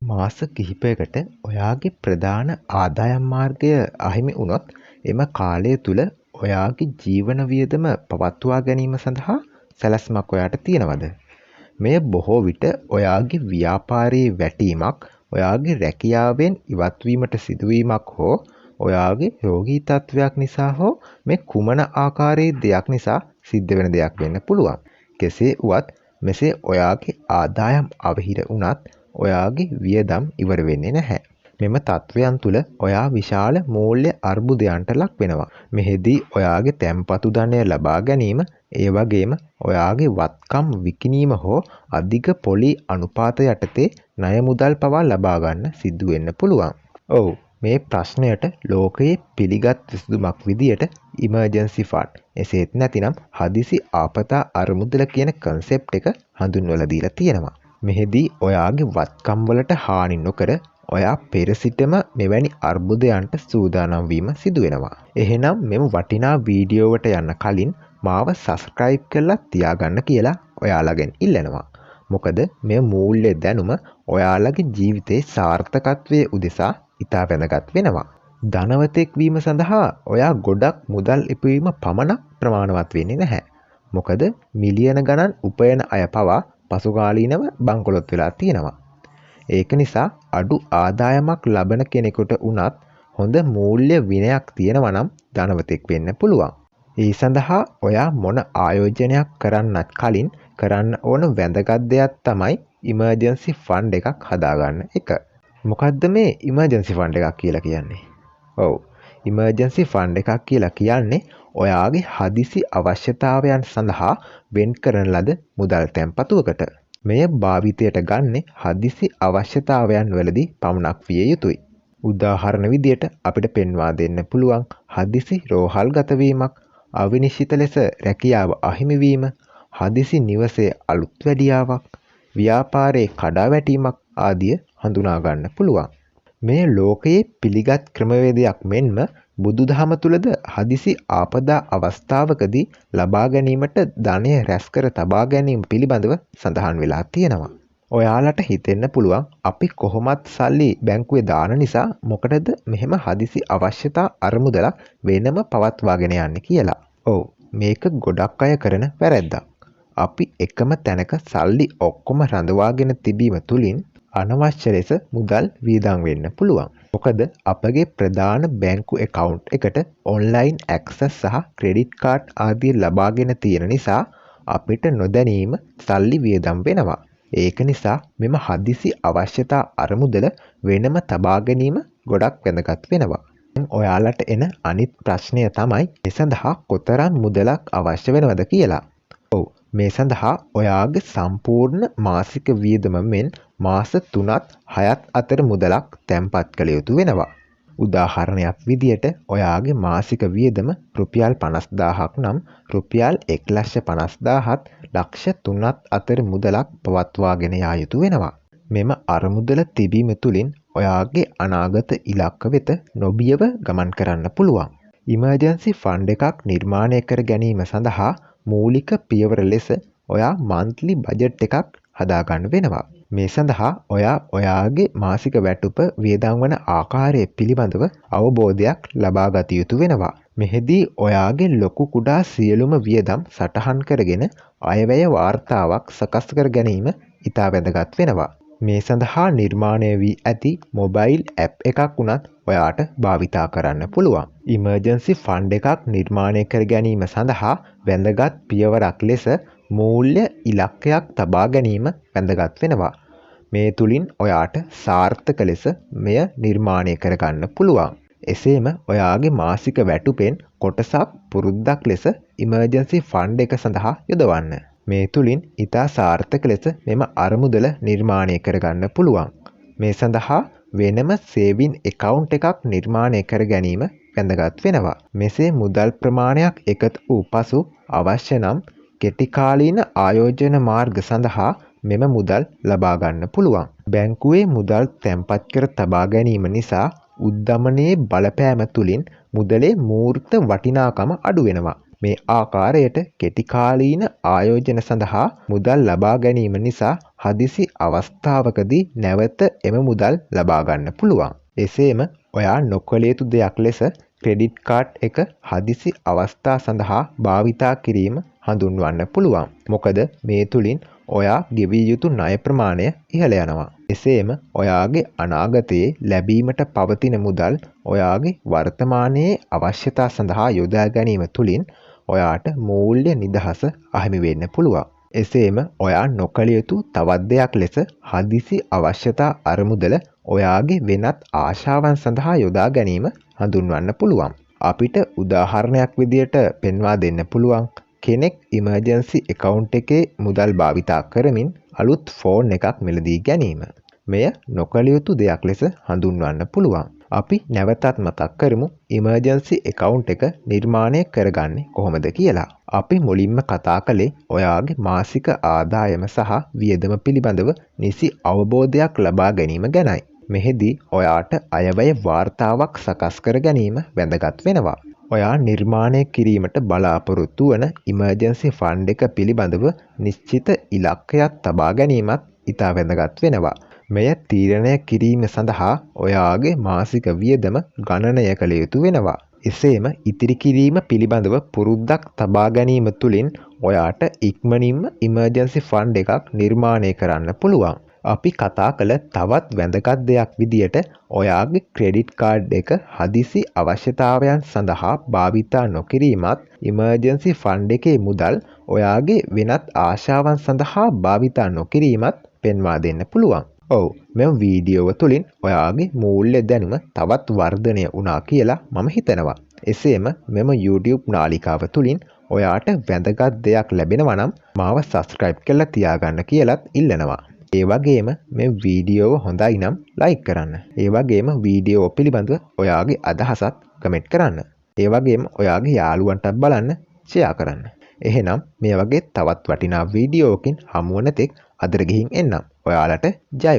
මාස කිහිපයකට ඔයාගේ ප්‍රධාන ආදායම් මාර්ගය අහිමි වුණොත් එම කාලය තුළ ඔයාගේ ජීවන වියදම පවත්වා ගැනීම සඳහා සැලැස්මක් ඔයාට තියෙනවද? මෙය බොහෝ විට ඔයාගේ ව්‍යාපාරයේ වැටීමක්, ඔයාගේ රැකියාවෙන් ඉවත්වීමට සිදුවීමක් හෝ ඔයාගේ රෝගී තත්ත්වයක් නිසා හෝ මේ කුමන ආකාරයේ දෙයක් නිසා සිද්ධ වෙන දෙයක් වෙන්න පුළුවන්. කෙසේ වුවත් මෙසේ ඔයාගේ ආදායම් අවහිර වුණත් ඔයාගේ වියදම් ඉවර වෙන්නේ නැහැ. මෙම තත්ත්වයන් තුළ ඔයා විශාල මූල්‍ය අර්බුදයන්ට ලක් වෙනවා. මෙහිදී ඔයාගේ තැන්පතු ධනය ලබා ගැනීම, ඒ වගේම ඔයාගේ වත්කම් විකිණීම හෝ අධික පොලි අනුපාත යටතේ ණය මුදල් පවා ලබා ගන්න සිදු වෙන්න පුළුවන්. ඔව්, මේ ප්‍රශ්නයට ලෝකයේ පිළිගත් විසඳුමක් විදියට ඉමර්ජන්සි ෆන්ඩ්, එසේත් නැතිනම් හදිසි ආපදා අරමුදල කියන කන්සෙප්ට් එක හඳුන්වලා දීලා තියෙනවා. මෙහිදී ඔයාගේ වත්කම් වලට හානි නොකර ඔයා පෙර සිටම මෙවැනි අර්බුදයන්ට සූදානම් වීම සිදු වෙනවා. එහෙනම් මෙම වටිනා වීඩියෝවට යන්න කලින් මාව සබ්ස්ක්‍රයිබ් කරලා තියාගන්න කියලා ඔයාලගෙන් ඉල්ලනවා. මොකද මේ මූල්‍ය දැනුම ඔයාලගේ ජීවිතේ සාර්ථකත්වයේ උදෙසා ඉතා වැදගත් වෙනවා. ධනවතෙක් වීම සඳහා ඔයා ගොඩක් මුදල් ඉපයීම පමණක් ප්‍රමාණවත් වෙන්නේ නැහැ. මොකද මිලියන ගණන් උපයන අය පවා පසුකාලීනව බංකොලොත් වෙලා තියෙනවා. ඒක නිසා අඩු ආදායමක් ලබන කෙනෙකුට වුණත් හොඳ මූල්‍ය විනයක් තියෙනවා නම් ධනවතෙක් වෙන්න පුළුවන්. ඒ සඳහා ඔයා මොන ආයෝජනයක් කරන්නත් කලින් කරන්න ඕන වැදගත් දෙයක් තමයි ඉමර්ජන්සි ෆන්ඩ් එකක් හදාගන්න එක. මොකද්ද මේ ඉමර්ජන්සි ෆන්ඩ් එකක් කියලා කියන්නේ? ඔව්, ඉමර්ජන්සි ෆන්ඩ් එකක් කියලා කියන්නේ ඔයාගේ හදිසි අවශ්‍යතාවයන් සඳහා වෙන් කරන ලද මුදල් තැන්පතුවකට. මෙය භාවිතයට ගන්නේ හදිසි අවශ්‍යතාවයන් වලදී පමණක් විය යුතුයි. උදාහරණ විදියට අපිට පෙන්වා දෙන්න පුළුවන් හදිසි රෝහල් ගතවීමක්, අවිනිශ්චිත ලෙස රැකියාව අහිමිවීම, හදිසි නිවසේ අලුත් වැඩියාවක්, ව්‍යාපාරයේ කඩාවැටීමක් ආදිය හඳුනා ගන්න පුළුවන්. මේ ලෝකයේ පිළිගත් ක්‍රමවේදයක් මෙන්ම බුදුදහම තුළද හදිසි ආපදා අවස්ථාවකදී ලබා ගැනීමට ධනය රැස් කර තබා ගැනීම පිළිබඳව සඳහන් වෙලා තියෙනවා. ඔයාලට හිතෙන්න පුළුවන් අපි කොහොමත් සල්ලි බැංකුවේ දාන නිසා මොකටද මෙහෙම හදිසි අවශ්‍යතා අරමුදලක් වෙනම පවත්වාගෙන යන්නේ කියලා. ඔව්, මේක ගොඩක් අය කරන වැරැද්දක්. අපි එකම තැනක සල්ලි ඔක්කොම රඳවාගෙන තිබීම තුළින් අනවශ්‍ය ලෙස මුදල් වියදම් වෙන්න පුළුවන්. මොකද අපගේ ප්‍රධාන බැංකු account එකට online access සහ credit card ආදී ලබාගෙන තියෙන නිසා අපිට නොදැනීම සල්ලි වියදම් වෙනවා. ඒක නිසා මෙම හදිසි අවශ්‍යතා අරමුදල වෙනම තබා ගැනීම ගොඩක් වැදගත් වෙනවා. ඔයාලට එන අනිත් ප්‍රශ්නය තමයි ඒ සඳහා කොතරම් මුදලක් අවශ්‍ය වෙනවද කියලා. ඔව්, මේ සඳහා ඔයාගේ සම්පූර්ණ මාසික වියදම මෙන් මාස 3ත් 6ත් අතර මුදලක් තැන්පත් කළ යුතු වෙනවා. උදාහරණයක් විදියට ඔයාගේ මාසික වියදම රුපියල් 50000ක් නම් රුපියල් 1,50,000ත් ලක්ෂ 3ත් අතර මුදලක් පවත්වාගෙන යා යුතු වෙනවා. මෙම අරමුදල තිබීම තුළින් ඔයාගේ අනාගත ඉලක්ක වෙත නොබියව ගමන් කරන්න පුළුවන්. ඉමර්ජන්සි ෆන්ඩ් එකක් නිර්මාණය කර ගැනීම සඳහා මූලික පියවර ලෙස ඔයා මන්ත්ලි බජට් එකක් හදාගන්න වෙනවා. මේ සඳහා ඔයා ඔයාගේ මාසික වැටුප වියදම් වන ආකාරය පිළිබඳව අවබෝධයක් ලබා ගත යුතු වෙනවා. මෙහිදී ඔයාගේ ලොකු කුඩා සියලුම වියදම් සටහන් කරගෙන අයවැය වාර්තාවක් සකස් කර ගැනීම ඉතා වැදගත් වෙනවා. මේ සඳහා නිර්මාණය වී ඇති මොබයිල් ඇප් එකක් වුණත් ඔයාට භාවිතා කරන්න පුළුවන්. ඉමර්ජන්සි ෆන්ඩ් එකක් නිර්මාණය කර ගැනීම සඳහා වැදගත් පියවරක් ලෙස මූල්‍ය ඉලක්කයක් තබා ගැනීම වැදගත් වෙනවා. මේ තුලින් ඔයාට සාර්ථක ලෙස මෙය නිර්මාණය කරගන්න පුළුවන්. එසේම ඔයාගේ මාසික වැටුපෙන් කොටසක් පුරුද්දක් ලෙස ඉමර්ජන්සි ෆන්ඩ් එක සඳහා යොදවන්න. මේ තුලින් ඉතා සාර්ථක ලෙස මෙම අරමුදල නිර්මාණය කරගන්න පුළුවන්. මේ සඳහා වෙනම සේවින් account එකක් නිර්මාණය කර ගැනීම වැදගත් වෙනවා. මෙසේ මුදල් ප්‍රමාණයක් එකතු වූ පසු අවශ්‍ය නම් කෙටිකාලීන ආයෝජන මාර්ග සඳහා මෙම මුදල් ලබා ගන්න පුළුවන්. බැංකුවේ මුදල් තැන්පත් කර තබා ගැනීම නිසා උද්දමනයේ බලපෑම තුළින් මුදලේ මූර්ත වටිනාකම අඩු වෙනවා. මේ ආකාරයට කෙටිකාලීන ආයෝජන සඳහා මුදල් ලබා ගැනීම නිසා හදිසි අවස්ථාවකදී නැවත එම මුදල් ලබා ගන්න පුළුවන්. එසේම ඔයා නොකළ යුතු දෙයක් ලෙස ක්‍රෙඩිට් කාඩ් එක හදිසි අවස්ථා සඳහා භාවිතා කිරීම හඳුන්වන්න පුළුවන්. මොකද මේ තුලින් ඔයා ගෙවිය යුතු ණය ප්‍රමාණය ඉහළ යනවා. එසේම ඔයාගේ අනාගතයේ ලැබීමට පවතින මුදල් ඔයාගේ වර්තමානයේ අවශ්‍යතා සඳහා යොදා ගැනීම තුලින් ඔයාට මූල්‍ය නිදහස අහිමි වෙන්න පුළුවන්. එසේම ඔයා නොකළ යුතු තවත් දෙයක් ලෙස හදිසි අවශ්‍යතා අරමුදල ඔයාගේ වෙනත් ආශාවන් සඳහා යොදා ගැනීම හඳුන්වන්න පුළුවන්. අපිට උදාහරණයක් විදියට පෙන්වා දෙන්න පුළුවන්. කෙනෙක් ඉමර්ජන්සි account එකේ මුදල් භාවිතා කරමින් අලුත් ෆෝන් එකක් මිලදී ගැනීම. මෙය නොකළ යුතු දෙයක් ලෙස හඳුන්වන්න පුළුවන්. අපි නැවතත් මතක් කරමු ඉමර්ජන්සි account එක නිර්මාණය කරගන්නේ කොහොමද කියලා. අපි මුලින්ම කතා කළේ ඔයාගේ මාසික ආදායම සහ වියදම පිළිබඳව නිසි අවබෝධයක් ලබා ගැනීම ගැනයි. මෙහිදී ඔයාට අයවැය වාර්තාවක් සකස් කර ගැනීම වැදගත් වෙනවා. ඔයා නිර්මාණය කිරීමට බලාපොරොත්තු වන ඉමර්ජන්සි ෆන්ඩ් එක පිළිබඳව නිශ්චිත ඉලක්කයක් තබා ගැනීමත් ඉතා වැදගත් වෙනවා. මෙය තීරණය කිරීම සඳහා ඔයාගේ මාසික වියදම ගණනය කළ යුතු වෙනවා. එසේම ඉතිරි කිරීම පිළිබඳව පුරුද්දක් තබා ගැනීම තුළින් ඔයාට ඉක්මනින්ම ඉමර්ජන්සි ෆන්ඩ් එකක් නිර්මාණය කරන්න පුළුවන්. අපි කතා කළ තවත් වැදගත් දෙයක් විදියට ඔයාගේ ක්‍රෙඩිට් කාඩ් එක හදිසි අවශ්‍යතාවයන් සඳහා භාවිතා නොකිරීමත් ඉමර්ජන්සි ෆන්ඩ් එකේ මුදල් ඔයාගේ වෙනත් ආශාවන් සඳහා භාවිතා නොකිරීමත් පෙන්වා දෙන්න පුළුවන්. ඔව්, මෙම වීඩියෝව තුළින් ඔයාගේ මූල්‍ය දැනුම තවත් වර්ධනය වුණා කියලා මම හිතනවා. එසේම මෙම YouTube නාලිකාව තුළින් ඔයාට වැදගත් දෙයක් ලැබෙනවා නම් මාව subscribe කරලා තියාගන්න කියලාත් ඉල්ලනවා. ඒ වගේම මේ වීඩියෝව හොඳයි නම් ලයික් කරන්න. ඒ වගේම වීඩියෝ පිළිබඳව ඔයාගේ අදහසත් කමෙන්ට් කරන්න. ඒ වගේම ඔයාගේ යාළුවන්ටත් බලන්න ෂෙයා කරන්න. එහෙනම් මේ වගේ තවත් වටිනා වීඩියෝකින් හමු වන තෙක් අදට ගිහින් එන්නම්. ඔයාලට ජය